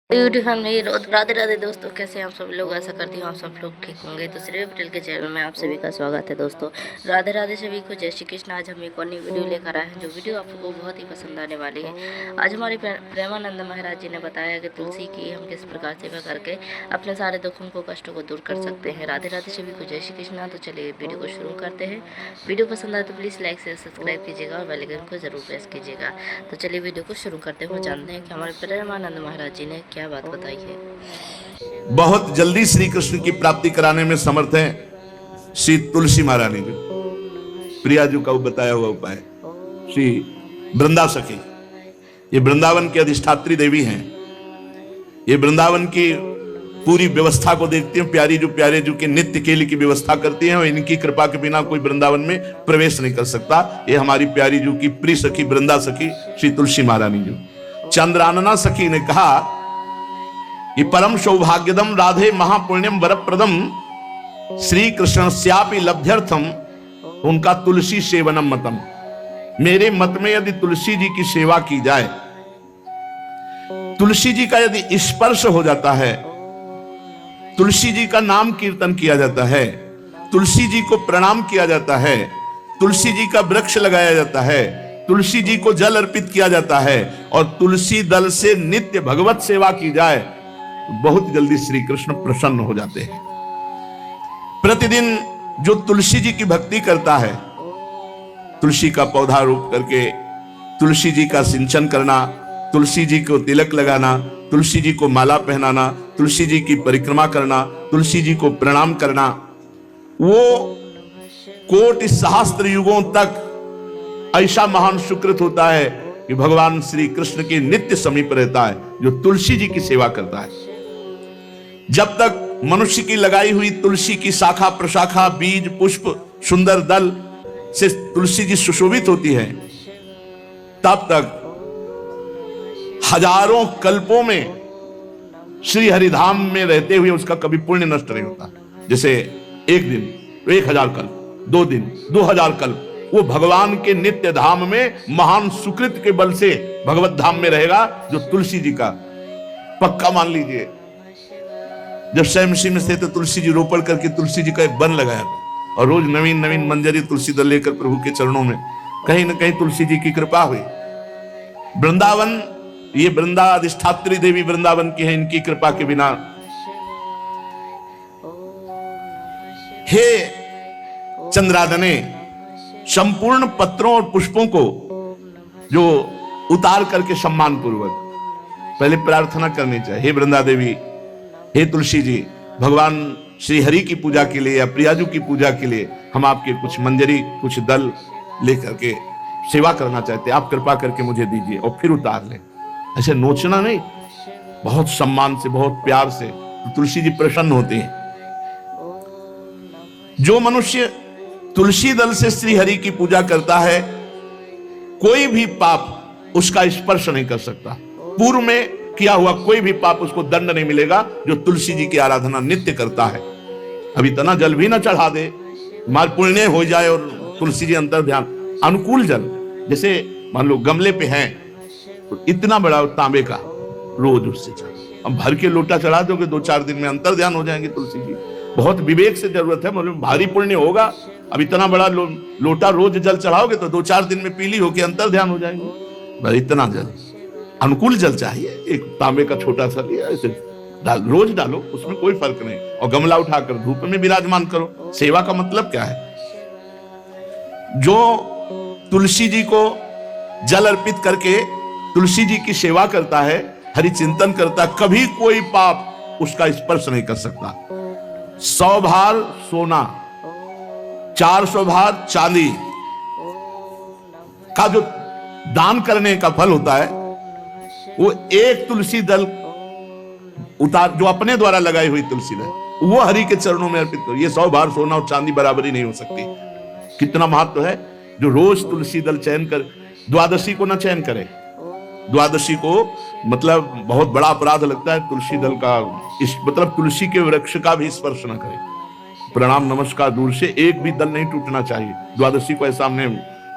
YouTube family Radhe Radhe दोस्तों, कैसे हैं आप सब लोग। ऐसा करती हूँ आप सब लोग ठीक होंगे। तो श्री पटेल के चैनल में आप सभी का स्वागत है दोस्तों। राधे राधे सभी को, जय श्री कृष्ण। आज हम एक और नई वीडियो लेकर आए हैं जो वीडियो आप लोगों को बहुत ही पसंद आने वाली है। आज हमारे प्रेमानंद महाराज जी ने बताया कि तुलसी की हम किस प्रकार सेवा करके अपने सारे दुखों को, कष्टों को दूर कर सकते हैं। राधे राधे सभी को, जय श्री कृष्ण। तो चलिए वीडियो को शुरू करते हैं। वीडियो पसंद आए तो प्लीज़ लाइक से सब्सक्राइब कीजिएगा और बेल आइकन को जरूर प्रेस कीजिएगा। तो चलिए वीडियो को शुरू करते हुए जानते हैं कि हमारे प्रेमानंद महाराज जी ने क्या बात बताई है। बहुत जल्दी श्री कृष्ण की प्राप्ति कराने में समर्थ हैं श्री तुलसी महारानी जी। प्रिया जी का बताया हुआ उपाय श्री वृंदा सखी, ये वृंदावन की अधिष्ठात्री देवी हैं। ये वृंदावन की पूरी व्यवस्था को देखती हैं। प्यारे जो के नित्य केली की व्यवस्था करती हैं और इनकी कृपा के बिना कोई वृंदावन में प्रवेश नहीं कर सकता। ये हमारी प्यारी जो की प्रिय सखी वृंदा सखी श्री तुलसी महारानी जी। चंद्रानना सखी ने कहा, ये परम सौभाग्यदम राधे महापुण्यम वरप्रदम श्री कृष्ण श्यापि लब्ध्यर्थम उनका तुलसी सेवनम मतम। मेरे मत में यदि तुलसी जी की सेवा की जाए, तुलसी जी का यदि स्पर्श हो जाता है, तुलसी जी का नाम कीर्तन किया जाता है, तुलसी जी को प्रणाम किया जाता है, तुलसी जी का वृक्ष लगाया जाता है, तुलसी जी को जल अर्पित किया जाता है और तुलसी दल से नित्य भगवत सेवा की जाए, बहुत जल्दी श्री कृष्ण प्रसन्न हो जाते हैं। प्रतिदिन जो तुलसी जी की भक्ति करता है, तुलसी का पौधा रोप करके तुलसी जी का सिंचन करना, तुलसी जी को तिलक लगाना, तुलसी जी को माला पहनाना, तुलसी जी की परिक्रमा करना, तुलसी जी को प्रणाम करना, वो कोटि सहस्त्र युगों तक ऐसा महान सुकृत होता है कि भगवान श्री कृष्ण के नित्य समीप रहता है जो तुलसी जी की सेवा करता है। जब तक मनुष्य की लगाई हुई तुलसी की शाखा प्रशाखा, बीज, पुष्प, सुंदर दल से तुलसी जी सुशोभित होती है, तब तक हजारों कल्पों में श्री हरिधाम में रहते हुए उसका कभी पुण्य नष्ट नहीं होता। जैसे एक दिन 1000 कल्प, 2 दिन 2000 कल्प वो भगवान के नित्य धाम में महान सुकृत के बल से भगवत धाम में रहेगा, जो तुलसी जी का पक्का मान लीजिए। जब स्वयं में थे तो तुलसी जी रोपण करके तुलसी जी का एक वन लगाया और रोज नवीन नवीन मंजरी तुलसी दल लेकर प्रभु के चरणों में, कहीं न कहीं तुलसी जी की कृपा हुई। वृंदावन, ये वृंदा अधिष्ठात्री देवी वृंदावन की है, इनकी कृपा के बिना। हे चंद्रादने, संपूर्ण पत्रों और पुष्पों को जो उतार करके सम्मान पूर्वक पहले प्रार्थना करनी चाहिए। हे वृंदा देवी, हे तुलसी जी, भगवान श्री हरि की पूजा के लिए या प्रियाजू की पूजा के लिए हम आपके कुछ मंजरी, कुछ दल लेकर के सेवा करना चाहते हैं, आप कृपा करके मुझे दीजिए। और फिर उतार लें, ऐसे नोचना नहीं, बहुत सम्मान से, बहुत प्यार से, तो तुलसी जी प्रसन्न होते हैं। जो मनुष्य तुलसी दल से श्री हरि की पूजा करता है, कोई भी पाप उसका स्पर्श नहीं कर सकता। पूर्व में किया हुआ कोई भी पाप उसको दंड नहीं मिलेगा, जो तुलसी जी की आराधना नित्य करता है। अब इतना जल भी ना चढ़ा दे, माल पुण्य हो जाए और तुलसी जी अंतर ध्यान, अनुकूल जल, जैसे मान लो गमले पे हैं तो इतना बड़ा तांबे का रोज उससे चढ़ा, अब भर के लोटा चढ़ा दोगे 2-4 दिन में अंतर ध्यान हो जाएंगे तुलसी जी। बहुत विवेक से जरूरत है, मतलब भारी पुण्य होगा। अब इतना बड़ा लोटा रोज जल चढ़ाओगे तो 2-4 दिन में पीली होके अंतर ध्यान हो जाएंगे। इतना जल, अनुकूल जल चाहिए। एक तांबे का छोटा सा लिया, ऐसे रोज डालो, उसमें कोई फर्क नहीं, और गमला उठाकर धूप में विराजमान करो। सेवा का मतलब क्या है? जो तुलसी जी को जल अर्पित करके तुलसी जी की सेवा करता है, हरि चिंतन करता, कभी कोई पाप उसका स्पर्श नहीं कर सकता। 100 भार सोना, 400 भार चांदी का जो दान करने का फल होता है, वो एक तुलसी दल उतार, जो अपने द्वारा लगाई हुई तुलसी दल, वो हरि के चरणों में अर्पित करो। ये 100 भार सोना और चांदी बराबरी नहीं हो सकती। कितना महत्व है। जो रोज तुलसी दल चयन कर, द्वादशी को ना चयन करे, द्वादशी को मतलब बहुत बड़ा अपराध लगता है तुलसी दल का, इस मतलब तुलसी के वृक्ष का भी स्पर्श ना करे। प्रणाम नमस्कार दूर से, एक भी दल नहीं टूटना चाहिए द्वादशी को। ऐसा हमने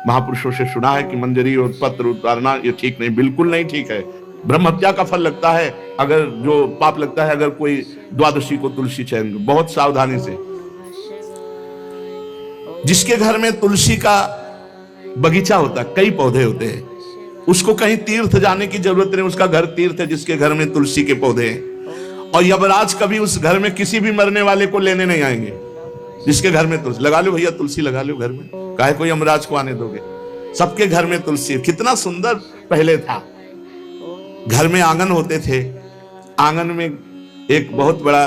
महापुरुषों से सुना है कि मंजरी और पत्र उतारना ये ठीक नहीं, बिल्कुल नहीं ठीक है। ब्रह्म हत्या का फल लगता है, अगर जो पाप लगता है अगर कोई द्वादशी को तुलसी चयन, बहुत सावधानी से। जिसके घर में तुलसी का बगीचा होता है, कई पौधे होते हैं, उसको कहीं तीर्थ जाने की जरूरत नहीं, उसका घर तीर्थ है जिसके घर में तुलसी के पौधे हैं। और यमराज कभी उस घर में किसी भी मरने वाले को लेने नहीं आएंगे जिसके घर में तुलसी। लगा लो भैया तुलसी लगा लो घर में, काहे कोई यमराज को आने दोगे? सबके घर में तुलसी। कितना सुंदर पहले था, घर में आंगन होते थे, आंगन में एक बहुत बड़ा,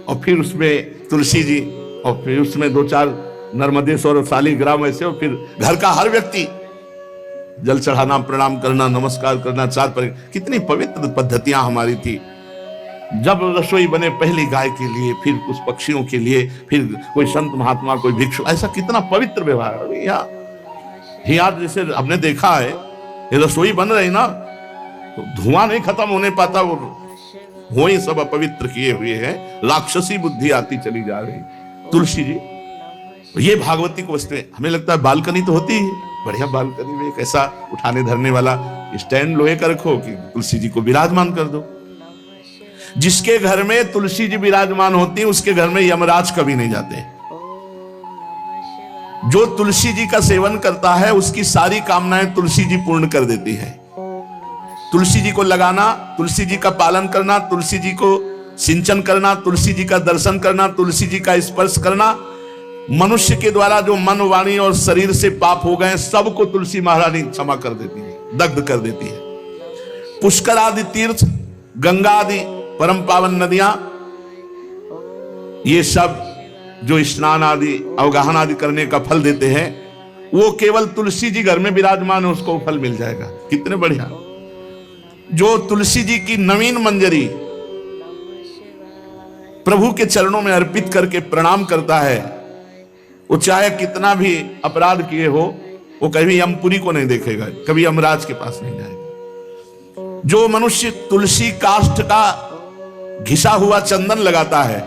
और फिर उसमें तुलसी जी, और फिर उसमें 2-4 नर्मदेश्वर और शालिग्राम ऐसे, और फिर घर का हर व्यक्ति जल चढ़ाना, प्रणाम करना, नमस्कार करना, 4 पर। कितनी पवित्र पद्धतियां हमारी थी। जब रसोई बने पहली गाय के लिए, फिर कुछ पक्षियों के लिए, फिर कोई संत महात्मा, कोई भिक्षु, ऐसा कितना पवित्र व्यवहार। यहाँ जैसे हमने देखा है, ये रसोई बन रही ना, तो धुआं नहीं खत्म होने पाता, वो ही सब अपवित्र किए हुए हैं, राक्षसी बुद्धि आती चली जा रही। तुलसी जी, ये भागवती को वस्तु हमें लगता है बालकनी तो होती है, बढ़िया बालकनी में एक ऐसा उठाने धरने वाला स्टैंड लोहे का रखो कि तुलसी जी को विराजमान कर दो। जिसके घर में तुलसी जी विराजमान होती है उसके घर में यमराज कभी नहीं जाते। जो तुलसी जी का सेवन करता है उसकी सारी कामनाएं तुलसी जी पूर्ण कर देती है। तुलसी जी को लगाना, तुलसी जी का पालन करना, तुलसी जी को सिंचन करना, तुलसी जी का दर्शन करना, तुलसी जी का स्पर्श करना, मनुष्य के द्वारा जो मन, वाणी और शरीर से पाप हो गए सबको तुलसी महारानी क्षमा कर देती है, दग्ध कर देती है। पुष्कर आदि तीर्थ, गंगा आदि परम पावन नदियां, ये सब जो स्नान आदि अवगाहन आदि करने का फल देते हैं, वो केवल तुलसी जी घर में विराजमान है उसको फल मिल जाएगा। कितने बढ़िया। जो तुलसी जी की नवीन मंजरी प्रभु के चरणों में अर्पित करके प्रणाम करता है, वो चाहे कितना भी अपराध किए हो, वो कभी यमपुरी को नहीं देखेगा, कभी यमराज के पास नहीं जाएगा। जो मनुष्य तुलसी काष्ठ का घिसा हुआ चंदन लगाता है,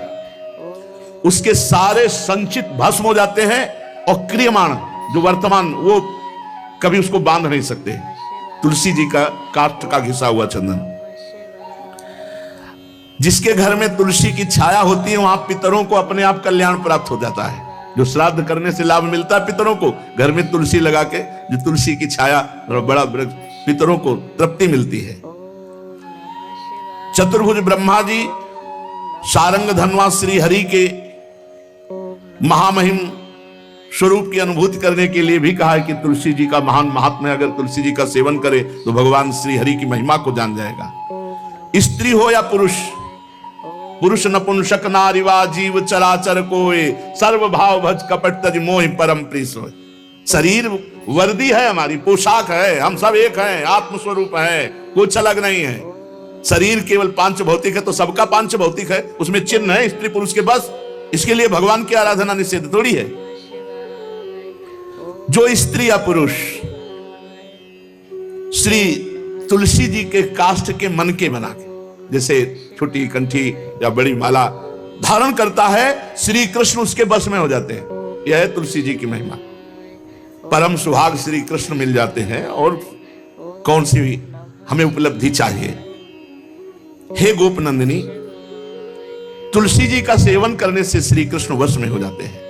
उसके सारे संचित भस्म हो जाते हैं, और क्रियमाण जो वर्तमान, वो कभी उसको बांध नहीं सकते। तुलसी जी का काष्ठ का घिसा हुआ चंदन। जिसके घर में तुलसी की छाया होती है वहां पितरों को अपने आप कल्याण प्राप्त हो जाता है। जो श्राद्ध करने से लाभ मिलता है पितरों को, घर में तुलसी लगा के, जो तुलसी की छाया बड़ा पितरों को तृप्ति मिलती है। चतुर्भुज ब्रह्मा जी सारंग धनवा श्री हरि के महामहिम स्वरूप की अनुभूति करने के लिए भी कहा है कि तुलसी जी का महान महात्म्य, अगर तुलसी जी का सेवन करे तो भगवान श्री हरि की महिमा को जान जाएगा। स्त्री हो या पुरुष, पुरुष नपुंसक नारीवा जीव चराचर कोय, सर्व भाव भज कपट तज मोहि परम प्रिय सोय। शरीर वर्दी है, हमारी पोशाक है, हम सब एक हैं, आत्मस्वरूप है, कुछ अलग नहीं है। शरीर केवल पांच भौतिक है तो सबका पांच भौतिक है, उसमें चिन्ह है स्त्री पुरुष के, बस। इसके लिए भगवान की आराधना निषेध थोड़ी है। जो स्त्री या पुरुष श्री तुलसी जी के काष्ठ के मन के बना के, जैसे छोटी कंठी या बड़ी माला धारण करता है, श्री कृष्ण उसके बस में हो जाते हैं। यह है तुलसी जी की महिमा। परम सुहाग श्री कृष्ण मिल जाते हैं, और कौन सी भी हमें उपलब्धि चाहिए। हे गोपनंदिनी, तुलसी जी का सेवन करने से श्री कृष्ण वश में हो जाते हैं।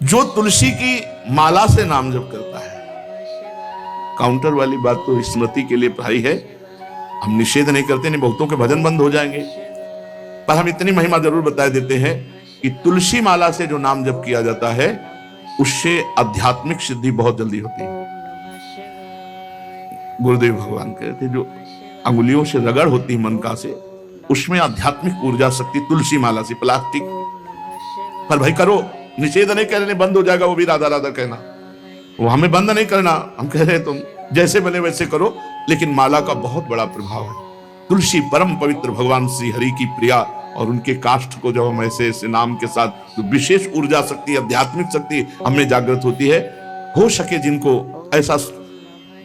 जो तुलसी की माला से नाम जप करता है, काउंटर वाली बात तो स्मृति के लिए भाई है, हम निषेध नहीं करते, नहीं बहुतों के भजन बंद हो जाएंगे, पर हम इतनी महिमा जरूर बता देते हैं कि तुलसी माला से जो नाम जप किया जाता है उससे आध्यात्मिक सिद्धि बहुत जल्दी होती है। गुरुदेव भगवान कहते जो अंगुलियों से रगड़ होती है मन का से, उसमें आध्यात्मिक ऊर्जा शक्ति तुलसी माला से। प्लास्टिक पर भाई करो, निषेध नहीं कह रहे बंद हो जाएगा, वो भी राधा राधा कहना, वो हमें बंद नहीं करना। हम कह रहे तुम जैसे बने वैसे करो, लेकिन माला का बहुत बड़ा प्रभाव है। तुलसी परम पवित्र भगवान श्री हरि की प्रिया, और उनके काष्ठ को जब हम ऐसे ऐसे नाम के साथ, तो विशेष ऊर्जा शक्ति, आध्यात्मिक शक्ति हमें जागृत होती है। हो सके जिनको ऐसा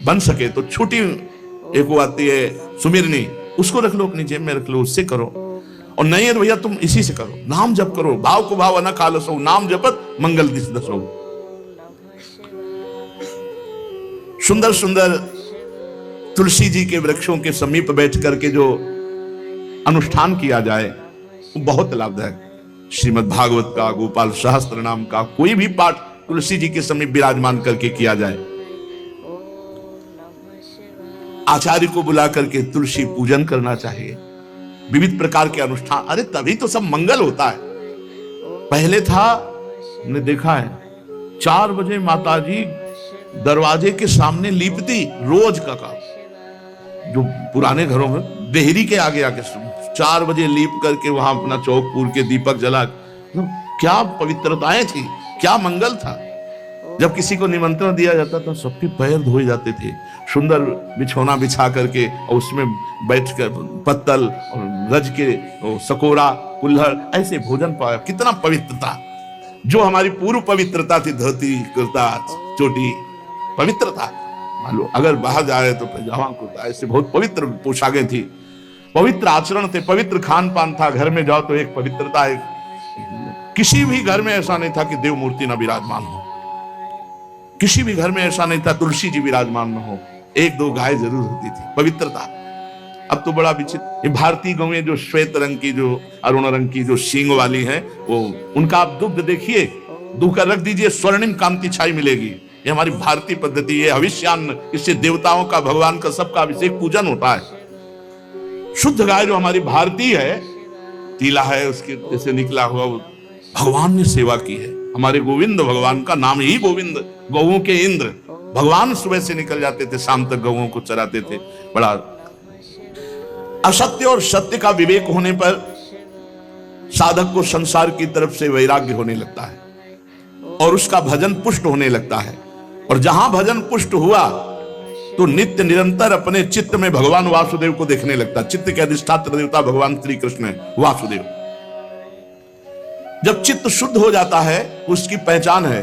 बन सके तो छोटी एक वो आती है सुमिरनी, उसको रख लो, अपनी जेब में रख लो, उससे करो। और नहीं है तो भैया तुम इसी से करो, नाम जप करो, भाव को भाव न खालसो, नाम जपत मंगल दिस दसो। सुंदर सुंदर तुलसी जी के वृक्षों के समीप बैठ करके जो अनुष्ठान किया जाए वो बहुत लाभदायक। श्रीमद् भागवत का, गोपाल सहस्त्र नाम का कोई भी पाठ तुलसी जी के समीप विराजमान करके किया जाए। आचार्य को बुला करके तुलसी पूजन करना चाहिए। विविध प्रकार के अनुष्ठान, अरे तभी तो सब मंगल होता है। पहले था, हमने देखा है, 4 बजे माताजी दरवाजे के सामने लीपती, रोज का काम। जो पुराने घरों में देहरी के आगे आके 4 बजे लीप करके वहां अपना चौक पूर के दीपक जला, क्या पवित्रताएं थी, क्या मंगल था। जब किसी को निमंत्रण दिया जाता था सबके पैर धोए जाते थे, सुंदर बिछौना बिछा करके और उसमें बैठकर पत्तल और रज के सकोरा कुल्हड़ ऐसे भोजन पाया। कितना पवित्रता, जो हमारी पूर्व पवित्रता थी, धोती कुर्ता चोटी पवित्रता। मान लो अगर बाहर जा रहे तो पैजामा कुर्ता, ऐसे बहुत पवित्र पोशाकें थी, पवित्र आचरण थे, पवित्र खान पान था। घर में जाओ तो एक पवित्रता, एक किसी भी घर में ऐसा नहीं था कि देव मूर्ति न विराजमान हो, किसी भी घर में ऐसा नहीं था तुलसी जी विराजमान न हो, 1-2 गाय जरूर होती थी, पवित्रता। अब तो बड़ा विचित्र, भारतीय गौएं जो श्वेत रंग की, जो अरुण रंग की, जो सींग वाली हैं, वो उनका आप दुग्ध देखिए, दूह कर रख दीजिए, स्वर्णिम कांति छाई मिलेगी। ये हमारी भारतीय पद्धति है, हविष्यान्न, इससे देवताओं का, भगवान का, सबका अभिषेक पूजन होता है। शुद्ध गाय जो हमारी भारतीय है, तीला है उसके जैसे निकला हुआ, वो भगवान ने सेवा की है। हमारे गोविंद भगवान का नाम ही गोविंद, गौओं के इंद्र। भगवान सुबह से निकल जाते थे, शाम तक गौओं को चराते थे। बड़ा असत्य और सत्य का विवेक होने पर साधक को संसार की तरफ से वैराग्य होने लगता है और उसका भजन पुष्ट होने लगता है। और जहां भजन पुष्ट हुआ तो नित्य निरंतर अपने चित्त में भगवान वासुदेव को देखने लगता। चित्त के अधिष्ठात्र देवता भगवान श्री कृष्ण है, वासुदेव। जब चित्त शुद्ध हो जाता है, उसकी पहचान है,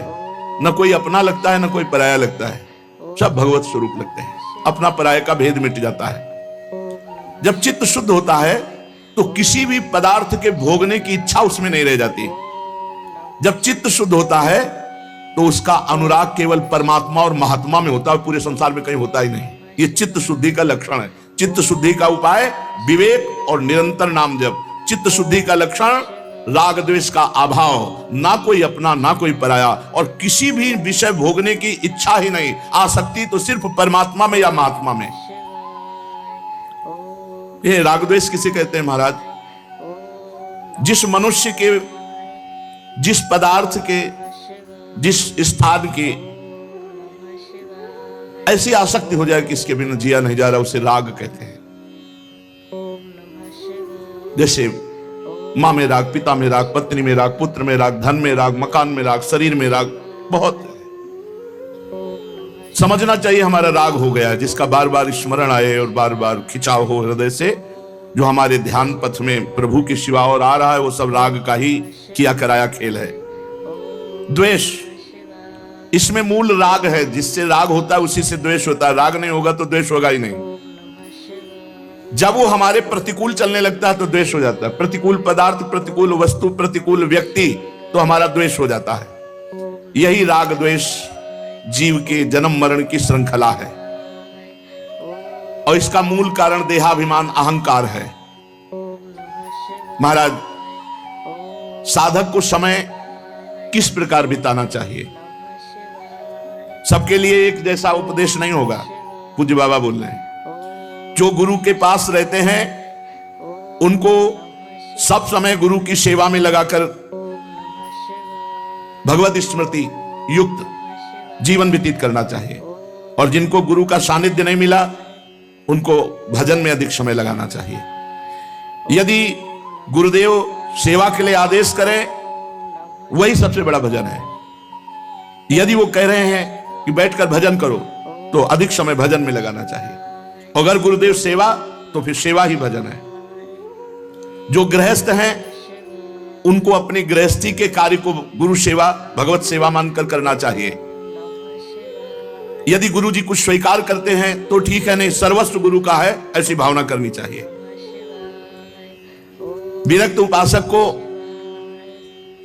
न कोई अपना लगता है न कोई पराया लगता है, सब भगवत स्वरूप लगते हैं। अपना पराया का भेद मिट जाता है। जब चित्त शुद्ध होता है तो किसी भी पदार्थ के भोगने की इच्छा उसमें नहीं रह जाती। जब चित्त शुद्ध होता है तो उसका अनुराग केवल परमात्मा और महात्मा में होता है, पूरे संसार में कहीं होता ही नहीं। ये चित्त शुद्धि का लक्षण है। चित्त शुद्धि का उपाय विवेक और निरंतर नाम जप। चित्त शुद्धि का लक्षण राग द्वेष का अभाव, ना कोई अपना ना कोई पराया, और किसी भी विषय भोगने की इच्छा ही नहीं, आसक्ति तो सिर्फ परमात्मा में या महात्मा में। ये राग द्वेष किसे कहते हैं महाराज? जिस मनुष्य के, जिस पदार्थ के, जिस स्थान की ऐसी आसक्ति हो जाए कि इसके बिना जिया नहीं जा रहा, उसे राग कहते हैं। जैसे माँ में राग, पिता में राग, पत्नी में राग, पुत्र में राग, धन में राग, मकान में राग, शरीर में राग, बहुत समझना चाहिए। हमारा राग हो गया जिसका बार बार स्मरण आए और बार बार खिंचाव हो हृदय से, जो हमारे ध्यान पथ में प्रभु की शिवा और आ रहा है, वो सब राग का ही किया कराया खेल है। द्वेष, इसमें मूल राग है। जिससे राग होता है उसी से द्वेष होता है। राग नहीं होगा तो द्वेष होगा ही नहीं। जब वो हमारे प्रतिकूल चलने लगता है तो द्वेष हो जाता है। प्रतिकूल पदार्थ, प्रतिकूल वस्तु, प्रतिकूल व्यक्ति, तो हमारा द्वेष हो जाता है। यही राग द्वेष जीव के जन्म मरण की श्रृंखला है और इसका मूल कारण देहाभिमान, अहंकार है। महाराज, साधक को समय किस प्रकार बिताना चाहिए? सबके लिए एक जैसा उपदेश नहीं होगा। पूज्य बाबा बोल रहे हैं, जो गुरु के पास रहते हैं उनको सब समय गुरु की सेवा में लगाकर भगवत स्मृति युक्त जीवन व्यतीत करना चाहिए। और जिनको गुरु का सानिध्य नहीं मिला उनको भजन में अधिक समय लगाना चाहिए। यदि गुरुदेव सेवा के लिए आदेश करें, वही सबसे बड़ा भजन है। यदि वो कह रहे हैं कि बैठकर भजन करो, तो अधिक समय भजन में लगाना चाहिए। अगर गुरुदेव सेवा, तो फिर सेवा ही भजन है। जो गृहस्थ हैं उनको अपनी गृहस्थी के कार्य को गुरु सेवा, भगवत सेवा मानकर करना चाहिए। यदि गुरु जी कुछ स्वीकार करते हैं तो ठीक है, नहीं सर्वस्व गुरु का है, ऐसी भावना करनी चाहिए। विरक्त उपासक को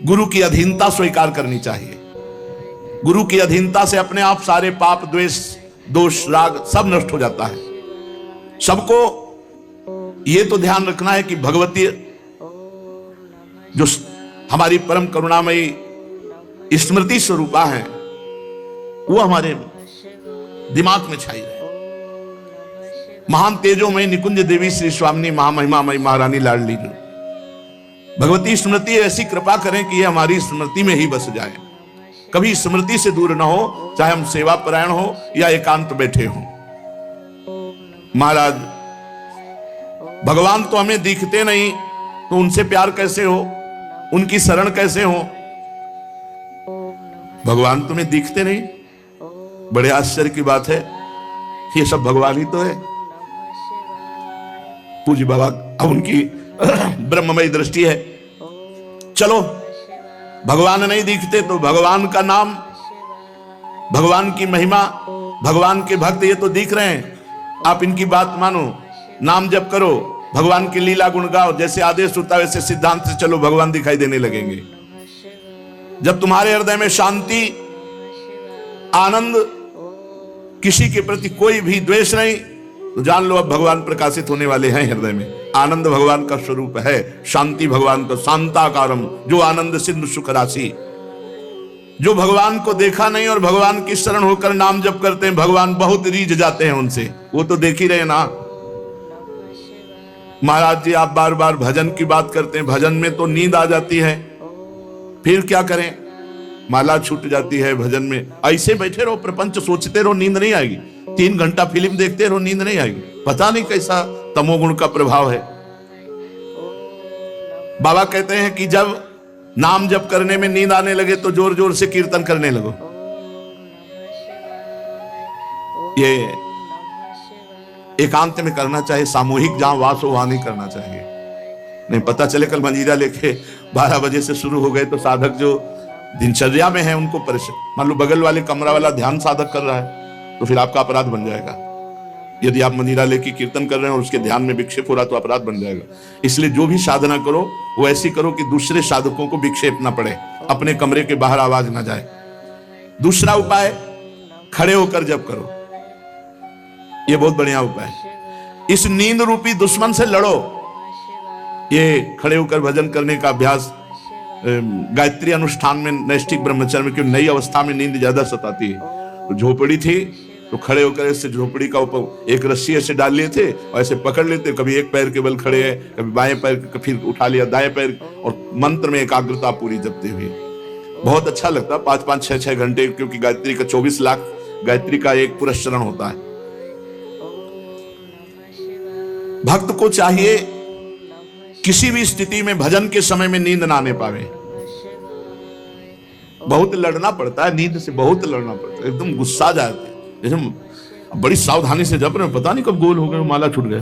गुरु की अधीनता स्वीकार करनी चाहिए। गुरु की अधीनता से अपने आप सारे पाप द्वेष दोष राग सब नष्ट हो जाता है। सबको ये तो ध्यान रखना है कि भगवती जो हमारी परम करुणामयी स्मृति स्वरूपा है वो हमारे दिमाग में छाई रहे। महान तेजोमयी निकुंज देवी श्री स्वामिनी महामहिमामयी महारानी लाडली जो भगवती स्मृति ऐसी कृपा करें कि ये हमारी स्मृति में ही बस जाए, कभी स्मृति से दूर ना हो, चाहे हम सेवा परायण हो या एकांत बैठे हो। महाराज भगवान तो हमें दिखते नहीं, तो उनसे प्यार कैसे हो, उनकी शरण कैसे हो। भगवान तुम्हें दिखते नहीं, बड़े आश्चर्य की बात है, ये सब भगवान ही तो है। पूज्य बाबा अब उनकी ब्रह्ममयी दृष्टि है। चलो भगवान नहीं दिखते तो भगवान का नाम, भगवान की महिमा, भगवान के भक्त ये तो दिख रहे हैं, आप इनकी बात मानो, नाम जप करो, भगवान की लीला गुण गाओ, जैसे आदेश होता है वैसे सिद्धांत से चलो, भगवान दिखाई देने लगेंगे। जब तुम्हारे हृदय में शांति, आनंद, किसी के प्रति कोई भी द्वेष नहीं, तो जान लो अब भगवान प्रकाशित होने वाले हैं हृदय में। आनंद भगवान का स्वरूप है, शांति भगवान का, शांताकारम जो आनंद सिंधु सुख राशि। जो भगवान को देखा नहीं और भगवान की शरण होकर नाम जप करते हैं, भगवान बहुत रीझ जाते हैं उनसे, वो तो देख ही रहे ना। महाराज जी आप बार बार भजन की बात करते हैं, भजन में तो नींद आ जाती है, फिर क्या करें, माला छूट जाती है भजन में। ऐसे बैठे रहो, प्रपंच सोचते रहो, नींद नहीं आएगी। 3 घंटा फिल्म देखते रहो, नींद नहीं आएगी। पता नहीं कैसा तमोगुण का प्रभाव है। बाबा कहते हैं कि जब नाम जप करने में नींद आने लगे तो जोर जोर से कीर्तन करने लगो। ये एकांत में करना चाहिए, सामूहिक जहां वास हो वहां नहीं करना चाहिए। नहीं पता चले कल मंजीरा लेके 12 बजे से शुरू हो गए तो साधक जो दिनचर्या में है उनको परेशान। मान लो बगल वाले कमरा वाला ध्यान साधक कर रहा है तो फिर आपका अपराध बन जाएगा। यदि आप मंजीरा लेके कीर्तन कर रहे हैं और उसके ध्यान में विक्षेप हो रहा तो अपराध बन जाएगा। इसलिए जो भी साधना करो वो ऐसी करो कि दूसरे साधकों को विक्षेप ना पड़े, अपने कमरे के बाहर आवाज ना जाए। दूसरा उपाय, खड़े होकर जप करो, ये बहुत बढ़िया उपाय है। इस नींद रूपी दुश्मन से लड़ो। ये खड़े होकर भजन करने का अभ्यास गायत्री अनुष्ठान में, नैष्ठिक ब्रह्मचर्य में, क्यों नई अवस्था में नींद ज्यादा सताती है। तो झोपड़ी थी तो खड़े होकर ऐसे झोपड़ी का ऊपर एक रस्सी ऐसे डाल लिए थे और ऐसे पकड़ लेते, कभी एक पैर के बल खड़े हैं, कभी बाएं पैर, फिर उठा लिया दाएं पैर, और मंत्र में एकाग्रता पूरी जपते हुए बहुत अच्छा लगता। 5-5, 6-6 घंटे, क्योंकि गायत्री का 24 लाख गायत्री का एक पुरस्चरण होता है। भक्त को चाहिए किसी भी स्थिति में भजन के समय में नींद ना आने पावे। बहुत लड़ना पड़ता है, नींद से बहुत लड़ना पड़ता है, एकदम गुस्सा जाते, जैसे बड़ी सावधानी से जप रहे, पता नहीं कब गोल हो गया, माला छूट गया।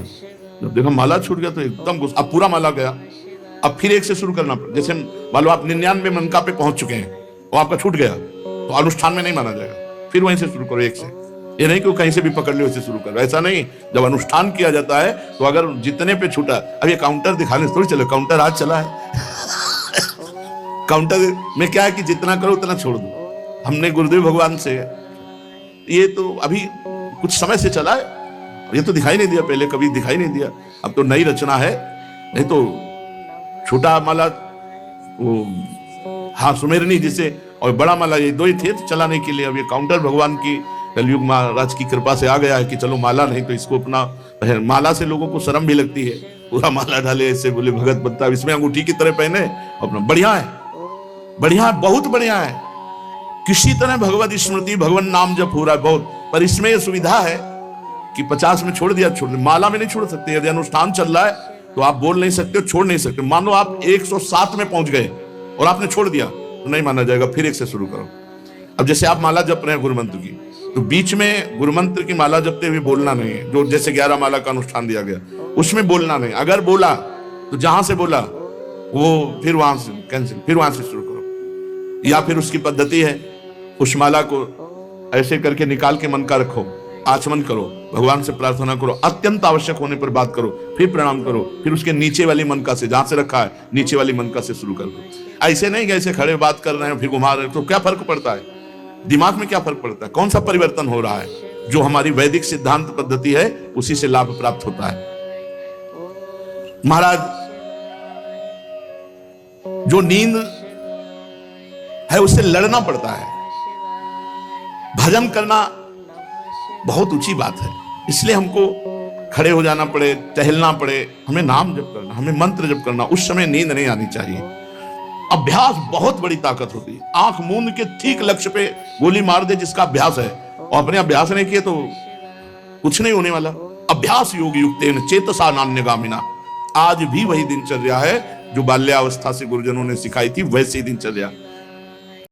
जब देखा माला छूट गया तो एकदम गुस्सा, अब पूरा माला गया, अब फिर एक से शुरू करना पड़ा। जैसे मान लो आप 99 मनका पे पहुंच चुके हैं और आपका छूट गया तो अनुष्ठान में नहीं माना जाएगा, फिर वहीं से शुरू करो एक से। ये नहीं कि कहीं से भी पकड़ लो, वैसे शुरू करो, ऐसा नहीं। जब अनुष्ठान किया जाता है तो अगर जितने पे छूटा, अब ये काउंटर दिखाने थोड़ी चलो, काउंटर आज चला है काउंटर में क्या है कि जितना करो उतना छोड़ दो। हमने गुरुदेव भगवान से, ये तो अभी कुछ समय से चला है, ये तो दिखाई नहीं दिया, पहले कभी दिखाई नहीं दिया, अब तो नई रचना है। नहीं तो छोटा माला वो हाँ सुमेरनी जिसे, और बड़ा माला, ये 2 ही थे चलाने के लिए। अब ये काउंटर भगवान की कलयुग महाराज की कृपा से आ गया है कि चलो माला नहीं तो इसको अपना, माला से लोगों को शर्म भी लगती है, पूरा माला डाले ऐसे, बोले भगत बनता, इसमें अंगूठी की तरह पहने अपना। बढ़िया है, बढ़िया है, बहुत बढ़िया है। किसी तरह भगवत स्मृति, भगवान नाम जप हो रहा है बहुत, पर इसमें यह सुविधा है कि 50 में छोड़ दिया, छोड़ दिया, माला में नहीं छोड़ सकते। यदि अनुष्ठान चल रहा है तो आप बोल नहीं सकते, छोड़ नहीं सकते। मान लो आप 107 में पहुंच गए और आपने छोड़ दिया तो नहीं माना जाएगा, फिर एक से शुरू करो। अब जैसे आप माला जप रहे हैं गुरु मंत्र की, तो बीच में गुरु मंत्र की माला जपते हुए बोलना नहीं है। जो जैसे 11 माला का अनुष्ठान दिया गया उसमें बोलना नहीं, अगर बोला तो जहां से बोला वो फिर वहां से कैंसिल, फिर वहां से शुरू करो। या फिर उसकी पद्धति है, उस माला को ऐसे करके निकाल के मन का रखो, आचमन करो, भगवान से प्रार्थना करो, अत्यंत आवश्यक होने पर बात करो, फिर प्रणाम करो, फिर उसके नीचे वाली मनका से, जहां से रखा है नीचे वाली मनका से शुरू कर दो। ऐसे नहीं कि ऐसे खड़े बात कर रहे हैं फिर घुमा रहे हैं, तो क्या फर्क पड़ता है, दिमाग में क्या फर्क पड़ता है, कौन सा परिवर्तन हो रहा है। जो हमारी वैदिक सिद्धांत पद्धति है उसी से लाभ प्राप्त होता है। महाराज, जो नींद है उससे लड़ना पड़ता है। भजन करना बहुत ऊंची बात है, इसलिए हमको खड़े हो जाना पड़े, टहलना पड़े, हमें नाम जप करना, हमें मंत्र जप करना, उस समय नींद नहीं आनी चाहिए। अभ्यास बहुत बड़ी ताकत होती है। आंख मूंद के ठीक लक्ष्य पे गोली मार दे जिसका अभ्यास है, और अपने अभ्यास नहीं किए तो कुछ नहीं होने वाला। अभ्यास योग युक्तेन चेतसा नान्यगामिना, आज भी वही दिनचर्या है जो बाल्यावस्था से गुरुजनों ने सिखाई थी, वैसी दिनचर्या।